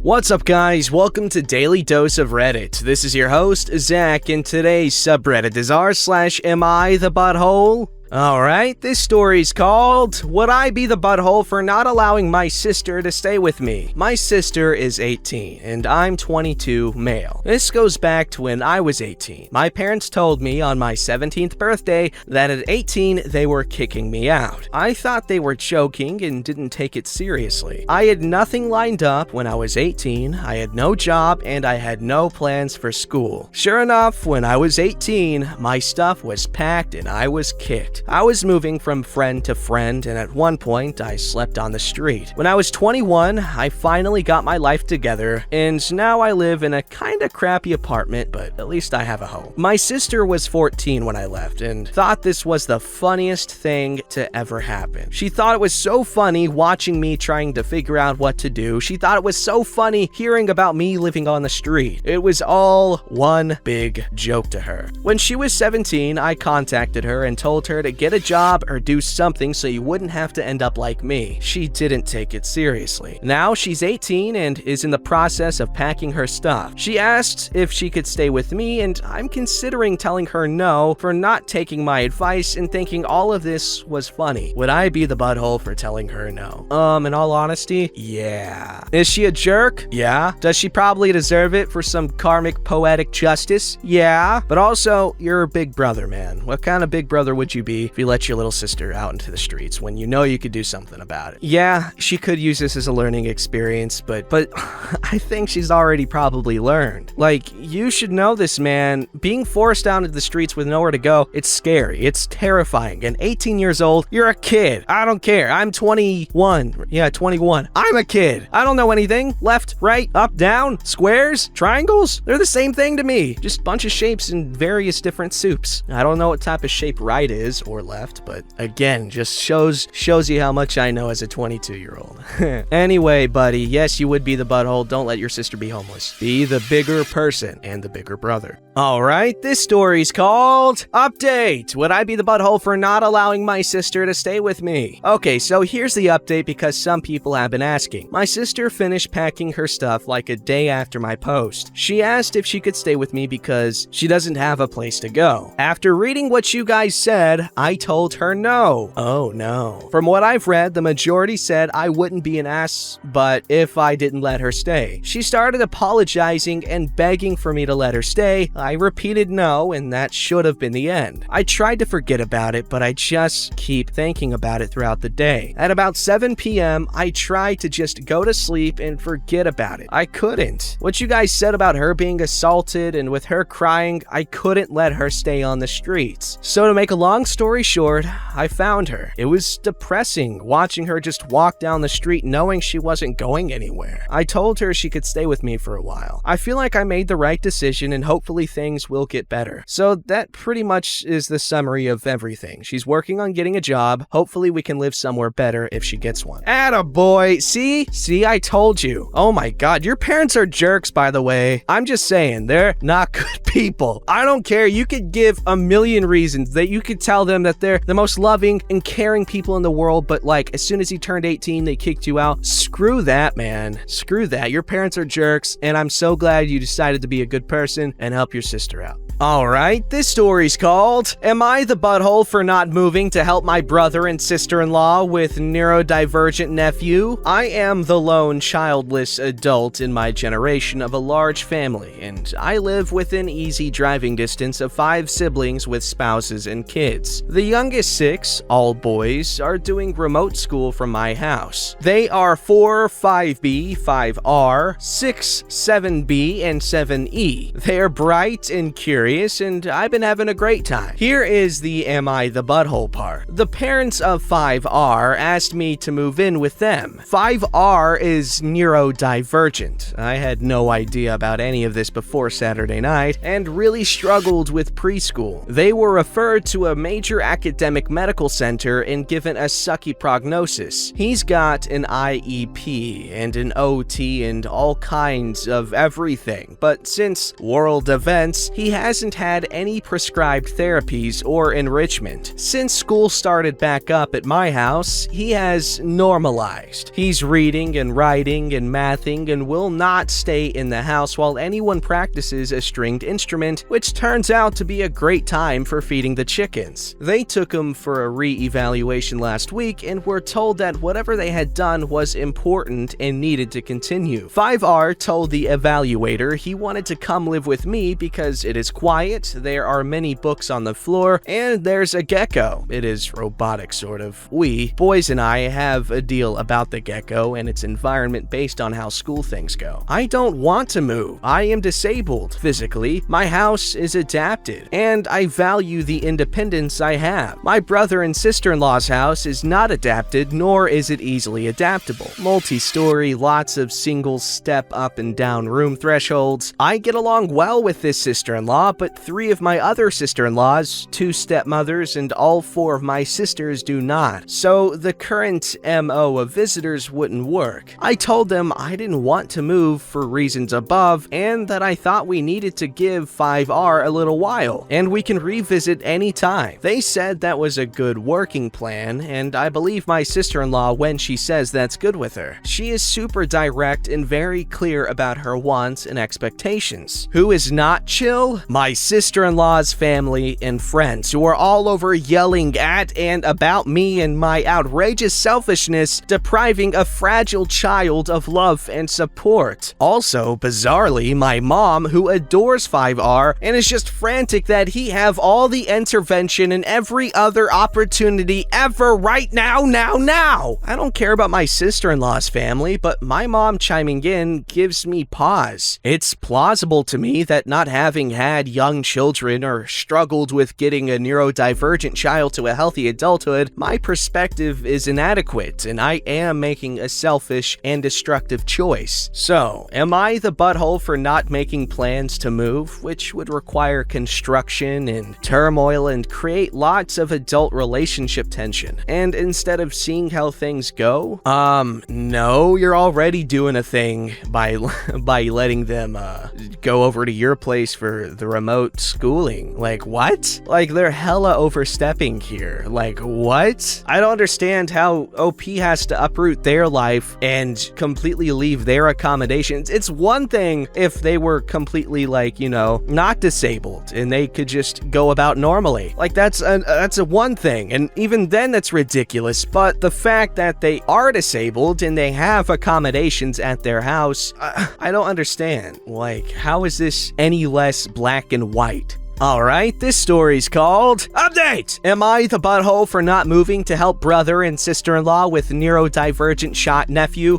What's up, guys? Welcome to Daily Dose of Reddit. This is your host, Zach, and today's subreddit is r/AmITheButthole. Alright, this story's called, Would I Be the Butthole for Not Allowing My Sister to Stay With Me? My sister is 18, and I'm 22, male. This goes back to when I was 18. My parents told me on my 17th birthday that at 18, they were kicking me out. I thought they were joking and didn't take it seriously. I had nothing lined up when I was 18, I had no job, and I had no plans for school. Sure enough, when I was 18, my stuff was packed and I was kicked. I was moving from friend to friend, and at one point, I slept on the street. When I was 21, I finally got my life together, and now I live in a kinda crappy apartment, but at least I have a home. My sister was 14 when I left, and thought this was the funniest thing to ever happen. She thought it was so funny watching me trying to figure out what to do. She thought it was so funny hearing about me living on the street. It was all one big joke to her. When she was 17, I contacted her and told her to get a job or do something so you wouldn't have to end up like me. She didn't take it seriously. Now she's 18 and is in the process of packing her stuff. She asked if she could stay with me, and I'm considering telling her no for not taking my advice and thinking all of this was funny. Would I be the butthole for telling her no? In all honesty, yeah. Is she a jerk? Yeah. Does she probably deserve it for some karmic poetic justice? Yeah. But also, you're a big brother, man. What kind of big brother would you be if you let your little sister out into the streets when you know you could do something about it? Yeah, she could use this as a learning experience, but I think she's already probably learned. Like, you should know this, man. Being forced out into the streets with nowhere to go, it's scary. It's terrifying. And 18 years old, you're a kid. I don't care. I'm 21. Yeah, 21. I'm a kid. I don't know anything. Left, right, up, down, squares, triangles. They're the same thing to me. Just a bunch of shapes in various different soups. I don't know what type of shape right is or left, but again, just shows you how much I know as a 22-year-old. Anyway, buddy, yes, you would be the butthole. Don't let your sister be homeless. Be the bigger person and the bigger brother. Alright, this story's called Update. Would I be the butthole for not allowing my sister to stay with me? Okay, so here's the update because some people have been asking. My sister finished packing her stuff like a day after my post. She asked if she could stay with me because she doesn't have a place to go. After reading what you guys said, I told her no. Oh no. From what I've read, the majority said I wouldn't be an ass, but if I didn't let her stay. She started apologizing and begging for me to let her stay. I repeated no, and that should have been the end. I tried to forget about it, but I just keep thinking about it throughout the day. At about 7 p.m., I tried to just go to sleep and forget about it. I couldn't. What you guys said about her being assaulted and with her crying, I couldn't let her stay on the streets. So to make a long story short, I found her. It was depressing watching her just walk down the street knowing she wasn't going anywhere. I told her she could stay with me for a while. I feel like I made the right decision and hopefully things will get better. So that pretty much is the summary of everything. She's working on getting a job. Hopefully we can live somewhere better if she gets one. Attaboy! See, I told you. Oh my god, your parents are jerks, by the way. I'm just saying, they're not good people. I don't care. You could give a million reasons that you could tell them that they're the most loving and caring people in the world, but like, as soon as you turned 18, they kicked you out. Screw that, man. Screw that. Your parents are jerks, and I'm so glad you decided to be a good person and help your sister out. Alright, this story's called, Am I the Butthole for Not Moving to Help My Brother and Sister-in-Law with Neurodivergent Nephew? I am the lone childless adult in my generation of a large family, and I live within easy driving distance of 5 siblings with spouses and kids. The youngest 6, all boys, are doing remote school from my house. They are 4, 5B, 5R, 6, 7B, and 7E. They are bright and curious, and I've been having a great time. Here is the Am I the Butthole part. The parents of 5R asked me to move in with them. 5R is neurodivergent. I had no idea about any of this before Saturday night and really struggled with preschool. They were referred to a major academic medical center and given a sucky prognosis. He's got an IEP and an OT and all kinds of everything, but since world events, he has hasn't had any prescribed therapies or enrichment. Since school started back up at my house, he has normalized. He's reading and writing and mathing and will not stay in the house while anyone practices a stringed instrument, which turns out to be a great time for feeding the chickens. They took him for a re-evaluation last week and were told that whatever they had done was important and needed to continue. 5R told the evaluator he wanted to come live with me because it is quiet, there are many books on the floor, and there's a gecko. It is robotic, sort of. We, boys and I, have a deal about the gecko and its environment based on how school things go. I don't want to move. I am disabled physically. My house is adapted, and I value the independence I have. My brother and sister-in-law's house is not adapted, nor is it easily adaptable. Multi-story, lots of single step up and down room thresholds. I get along well with this sister-in-law, but 3 of my other sister-in-laws, 2 stepmothers, and all 4 of my sisters do not. So the current MO of visitors wouldn't work. I told them I didn't want to move for reasons above, and that I thought we needed to give 5R a little while, and we can revisit anytime. They said that was a good working plan, and I believe my sister-in-law when she says that's good with her. She is super direct and very clear about her wants and expectations. Who is not chill? My sister-in-law's family and friends, who are all over yelling at and about me and my outrageous selfishness, depriving a fragile child of love and support. Also, bizarrely, my mom, who adores 5R and is just frantic that he have all the intervention and every other opportunity ever right now. I don't care about my sister-in-law's family, but my mom chiming in gives me pause. It's plausible to me that not having had young children or struggled with getting a neurodivergent child to a healthy adulthood, my perspective is inadequate and I am making a selfish and destructive choice. So, am I the butthole for not making plans to move, which would require construction and turmoil and create lots of adult relationship tension? And instead of seeing how things go, no, you're already doing a thing by letting them go over to your place for the remote schooling. Like, what? Like, they're hella overstepping here. Like, what? I don't understand how OP has to uproot their life and completely leave their accommodations. It's one thing if they were completely, like, you know, not disabled and they could just go about normally. Like, that's a one thing, and even then that's ridiculous. But the fact that they are disabled and they have accommodations at their house, I don't understand. Like, how is this any less black and white? Alright, this story's called Update! Am I the butthole for not moving to help brother and sister-in-law with neurodivergent shot nephew?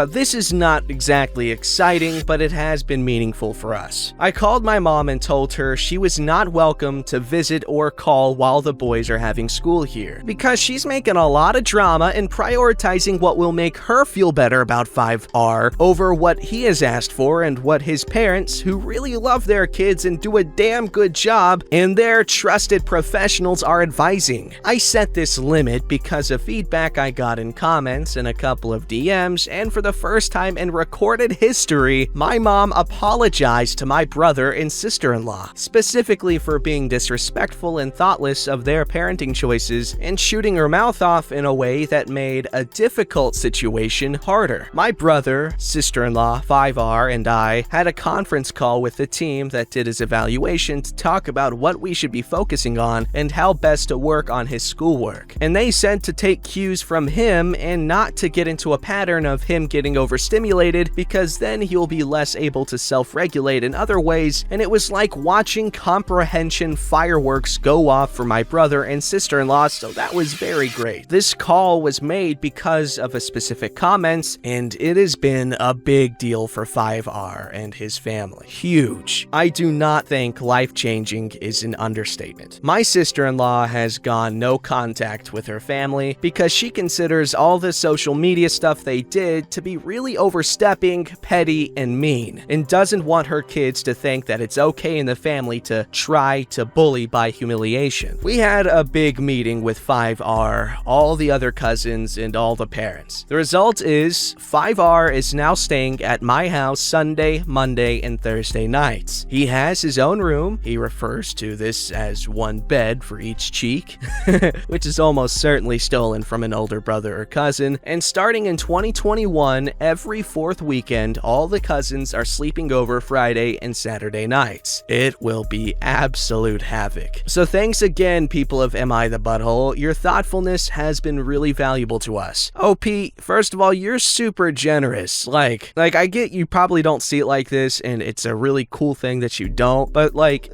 This is not exactly exciting, but it has been meaningful for us. I called my mom and told her she was not welcome to visit or call while the boys are having school here, because she's making a lot of drama and prioritizing what will make her feel better about 5R over what he has asked for and what his parents, who really love their kids and do a damn good job, and their trusted professionals are advising. I set this limit because of feedback I got in comments and a couple of DMs, and for the first time in recorded history, my mom apologized to my brother and sister-in-law, specifically for being disrespectful and thoughtless of their parenting choices and shooting her mouth off in a way that made a difficult situation harder. My brother, sister-in-law, 5R, and I had a conference call with the team that did his evaluation to talk about what we should be focusing on and how best to work on his schoolwork. And they said to take cues from him and not to get into a pattern of him getting overstimulated, because then he'll be less able to self-regulate in other ways. And it was like watching comprehension fireworks go off for my brother and sister-in-law, so that was very great. This call was made because of a specific comment, and it has been a big deal for 5R and his family. Huge. I do not think life-changing is an understatement. My sister-in-law has gone no contact with her family because she considers all the social media stuff they did to be really overstepping, petty, and mean, and doesn't want her kids to think that it's okay in the family to try to bully by humiliation. We had a big meeting with 5R, all the other cousins, and all the parents. The result is 5R is now staying at my house Sunday, Monday, and Thursday nights. He has his own room, he refers to this as one bed for each cheek, which is almost certainly stolen from an older brother or cousin. And starting in 2021, every fourth weekend, all the cousins are sleeping over Friday and Saturday nights. It will be absolute havoc. So thanks again, people of Am I the Butthole? Your thoughtfulness has been really valuable to us. OP, first of all, you're super generous. Like I get you probably don't see it like this, and it's a really cool thing that you don't, but like,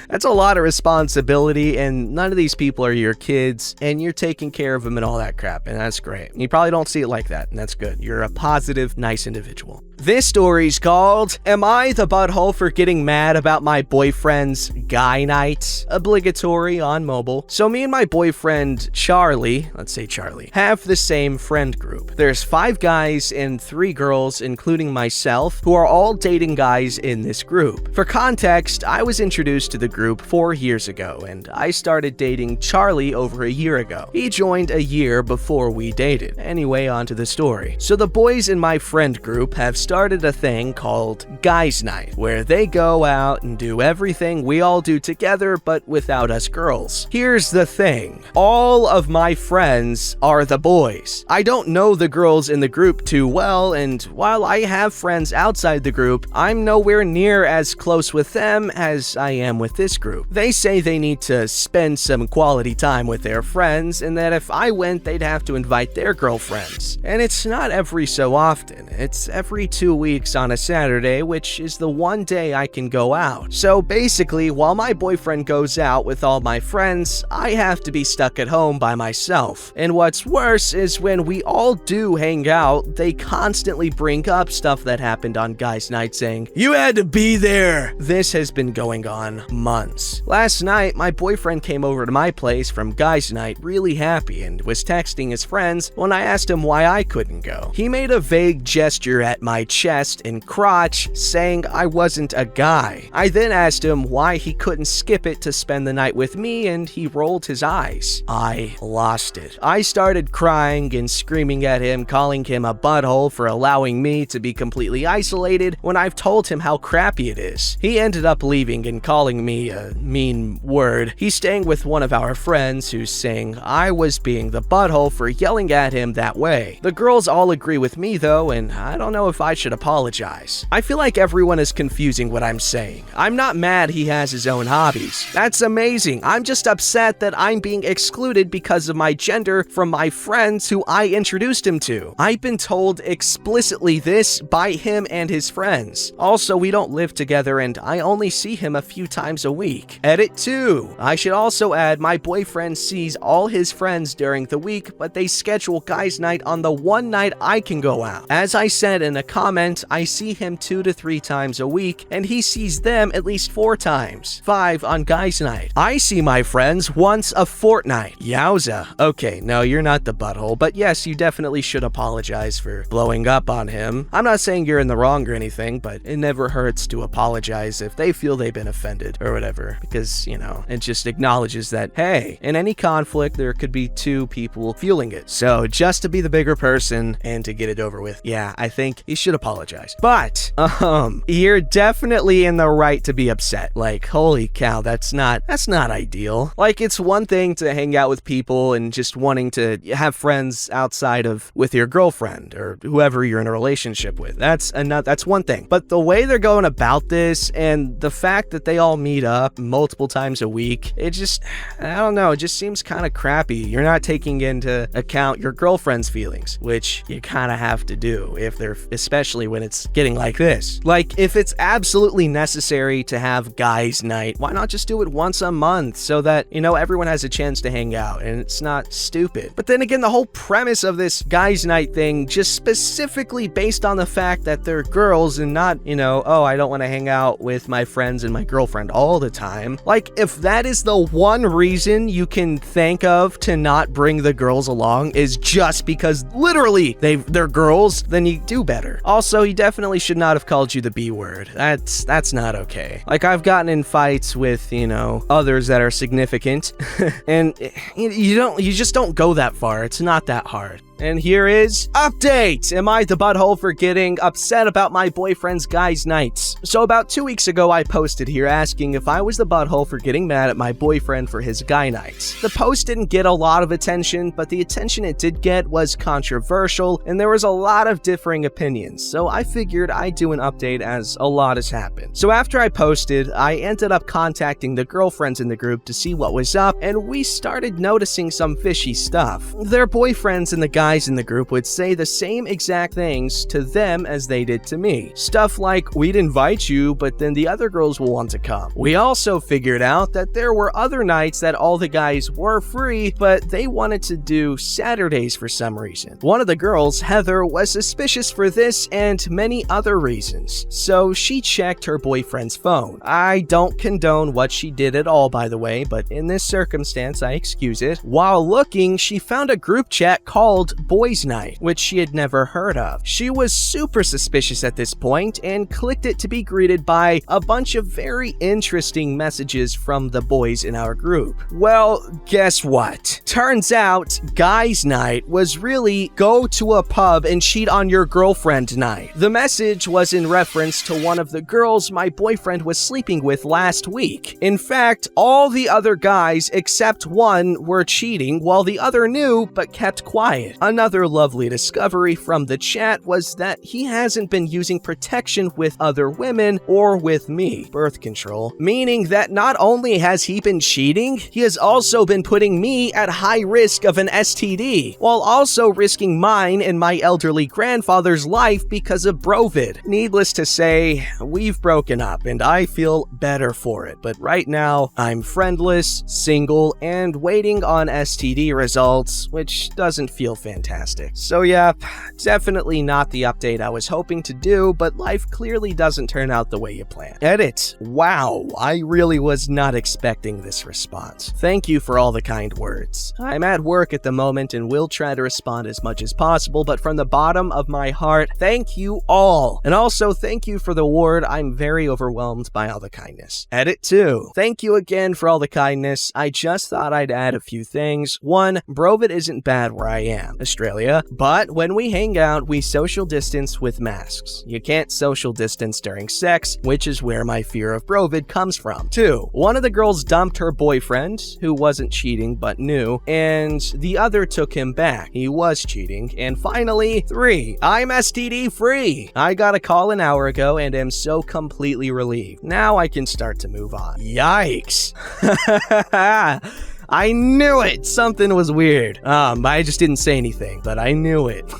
that's a lot of responsibility, and none of these people are your kids, and you're taking care of them and all that crap, and that's great. You probably don't see it like that, and that's good. You're a positive, nice individual. This story's called, Am I the Butthole for Getting Mad About My Boyfriend's Guy Night? Obligatory on mobile. So me and my boyfriend, Charlie, let's say Charlie, have the same friend group. There's 5 guys and 3 girls, including myself, who are all dating guys in this group. For context, I was introduced to the group 4 years ago, and I started dating Charlie over a year ago. He joined a year before we dated. Anyway, on to the story. So the boys in my friend group have started a thing called Guys Night, where they go out and do everything we all do together, but without us girls. Here's the thing. All of my friends are the boys. I don't know the girls in the group too well, and while I have friends outside the group, I'm nowhere near as close with them as I am with this group. They say they need to spend some quality time with their friends, and that if I went, they'd have to invite their girlfriends. And it's not every so often. It's every 2 weeks on a Saturday, which is the one day I can go out. So basically, while my boyfriend goes out with all my friends, I have to be stuck at home by myself. And what's worse is when we all do hang out, they constantly bring up stuff that happened on Guys Night, saying, "You had to be there." This has been going on months. Last night, my boyfriend came over to my place from Guys Night really happy and was texting his friends when I asked him why I couldn't go. He made a vague gesture at my chest and crotch, saying I wasn't a guy. I then asked him why he couldn't skip it to spend the night with me, and he rolled his eyes. I lost it. I started crying and screaming at him, calling him a butthole for allowing me to be completely isolated when I've told him how crappy it is. He ended up leaving and calling me a mean word. He's staying with one of our friends who's saying I was being the butthole for yelling at him that way. The girls all agree with me though, and I don't know if I should apologize. I feel like everyone is confusing what I'm saying. I'm not mad he has his own hobbies. That's amazing. I'm just upset that I'm being excluded because of my gender from my friends who I introduced him to. I've been told explicitly this by him and his friends. Also, we don't live together and I only see him a few times a week. Edit 2. I should also add my boyfriend sees all his friends during the week, but they schedule Guys Night on the one night I can go out. As I said in a comment, I see him 2 to 3 times a week, and he sees them at least 4 times. 5 on Guys Night. I see my friends once a fortnight. Yowza. Okay, no, you're not the butthole, but yes, you definitely should apologize for blowing up on him. I'm not saying you're in the wrong or anything, but it never hurts to apologize if they feel they've been offended or whatever, because, you know, it just acknowledges that, hey, in any conflict, there could be 2 people feeling it. So just to be the bigger person and to get it over with, yeah, I think you should apologize. But, you're definitely in the right to be upset. Like, holy cow, that's not ideal. Like, it's one thing to hang out with people and just wanting to have friends outside of with your girlfriend or whoever you're in a relationship with. That's one thing. But the way they're going about this and the fact that they all meet up multiple times a week, it just, I don't know, it just seems kind of crappy. You're not taking into account your girlfriend's feelings, which you kind of have to do especially when it's getting like this. Like, if it's absolutely necessary to have Guys Night, why not just do it once a month so that, you know, everyone has a chance to hang out and it's not stupid. But then again, the whole premise of this Guys Night thing just specifically based on the fact that they're girls and not, you know, oh, I don't want to hang out with my friends and my girlfriend all the time. Like, if that is the one reason you can think of to not bring the girls along is just because literally they're girls, then you do better. Also, he definitely should not have called you the B word. That's not okay. Like, I've gotten in fights with, you know, others that are significant and you just don't go that far. It's not that hard. And here is update. Am I the butthole for getting upset about my boyfriend's guys' nights? So about 2 weeks ago, I posted here asking if I was the butthole for getting mad at my boyfriend for his guy nights. The post didn't get a lot of attention, but the attention it did get was controversial, and there was a lot of differing opinions, so I figured I'd do an update as a lot has happened. So after I posted, I ended up contacting the girlfriends in the group to see what was up, and we started noticing some fishy stuff. Their boyfriends and the guys in the group would say the same exact things to them as they did to me. Stuff like, we'd invite you, but then the other girls will want to come. We also figured out that there were other nights that all the guys were free, but they wanted to do Saturdays for some reason. One of the girls, Heather, was suspicious for this and many other reasons, so she checked her boyfriend's phone. I don't condone what she did at all, by the way, but in this circumstance, I excuse it. While looking, she found a group chat called Boys Night, which she had never heard of. She was super suspicious at this point and clicked it to be greeted by a bunch of very interesting messages from the boys in our group. Well, guess what? Turns out, Guys Night was really go to a pub and cheat on your girlfriend night. The message was in reference to one of the girls my boyfriend was sleeping with last week. In fact, all the other guys except one were cheating while the other knew but kept quiet. Another lovely discovery from the chat was that he hasn't been using protection with other women or with me, birth control, meaning that not only has he been cheating, he has also been putting me at high risk of an STD, while also risking mine and my elderly grandfather's life because of Brovid. Needless to say, we've broken up and I feel better for it, but right now I'm friendless, single, and waiting on STD results, which doesn't feel fantastic. So yeah, definitely not the update I was hoping to do, but life clearly doesn't turn out the way you planned. Edit. Wow, I really was not expecting this response. Thank you for all the kind words. I'm at work at the moment and will try to respond as much as possible, but from the bottom of my heart, thank you all. And also thank you for the award. I'm very overwhelmed by all the kindness. Edit 2. Thank you again for all the kindness. I just thought I'd add a few things. 1, Brovid isn't bad where I am, Australia, but when we hang out, we social distance with masks. You can't social distance during sex, which is where my fear of Brovid comes from. 2, one of the girls dumped her boyfriend, who wasn't cheating but knew, and the other took him back. He was cheating. And finally, 3, I'm STD free. I got a call an hour ago and am so completely relieved. Now I can start to move on. Yikes. I knew it! Something was weird. I just didn't say anything, but I knew it.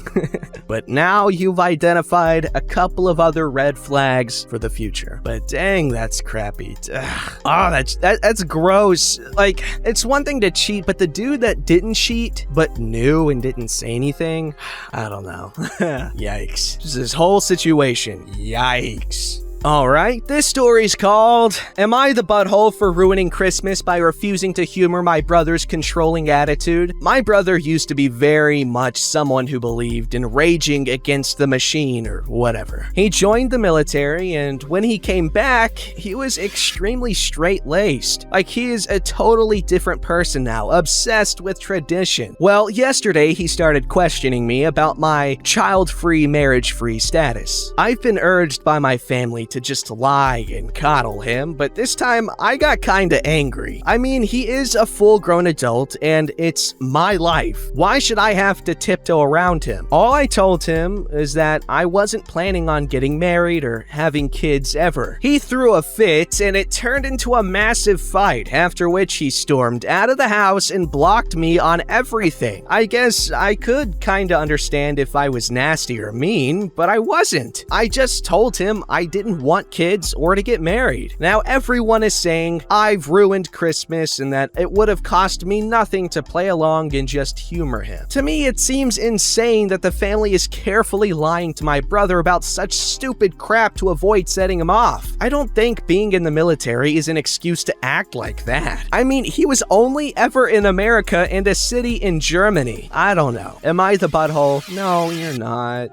But now you've identified a couple of other red flags for the future. But dang, that's crappy. That's gross. Like, it's one thing to cheat, but the dude that didn't cheat, but knew and didn't say anything, I don't know. Yikes. Just this whole situation. Yikes. Alright, this story's called, Am I the Butthole for Ruining Christmas by Refusing to Humor My Brother's Controlling Attitude? My brother used to be very much someone who believed in raging against the machine or whatever. He joined the military, and when he came back, he was extremely straight-laced. Like, he is a totally different person now, obsessed with tradition. Well, yesterday he started questioning me about my child-free, marriage-free status. I've been urged by my family to just lie and coddle him, but this time I got kinda angry. I mean, he is a full-grown adult and it's my life. Why should I have to tiptoe around him? All I told him is that I wasn't planning on getting married or having kids ever. He threw a fit and it turned into a massive fight, after which he stormed out of the house and blocked me on everything. I guess I could kinda understand if I was nasty or mean, but I wasn't. I just told him I didn't want kids or to get married. Now everyone is saying I've ruined Christmas and that it would have cost me nothing to play along and just humor him. To me, it seems insane that the family is carefully lying to my brother about such stupid crap to avoid setting him off. I don't think being in the military is an excuse to act like that. I mean, he was only ever in America and a city in Germany. I don't know. Am I the butthole? No, you're not.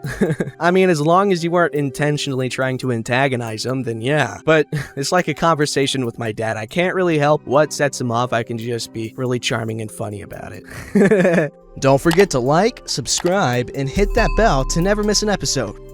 I mean, as long as you weren't intentionally trying to antagonize antagonize him, then yeah. But it's like a conversation with my dad. I can't really help what sets him off. I can just be really charming and funny about it. Don't forget to like, subscribe, and hit that bell to never miss an episode.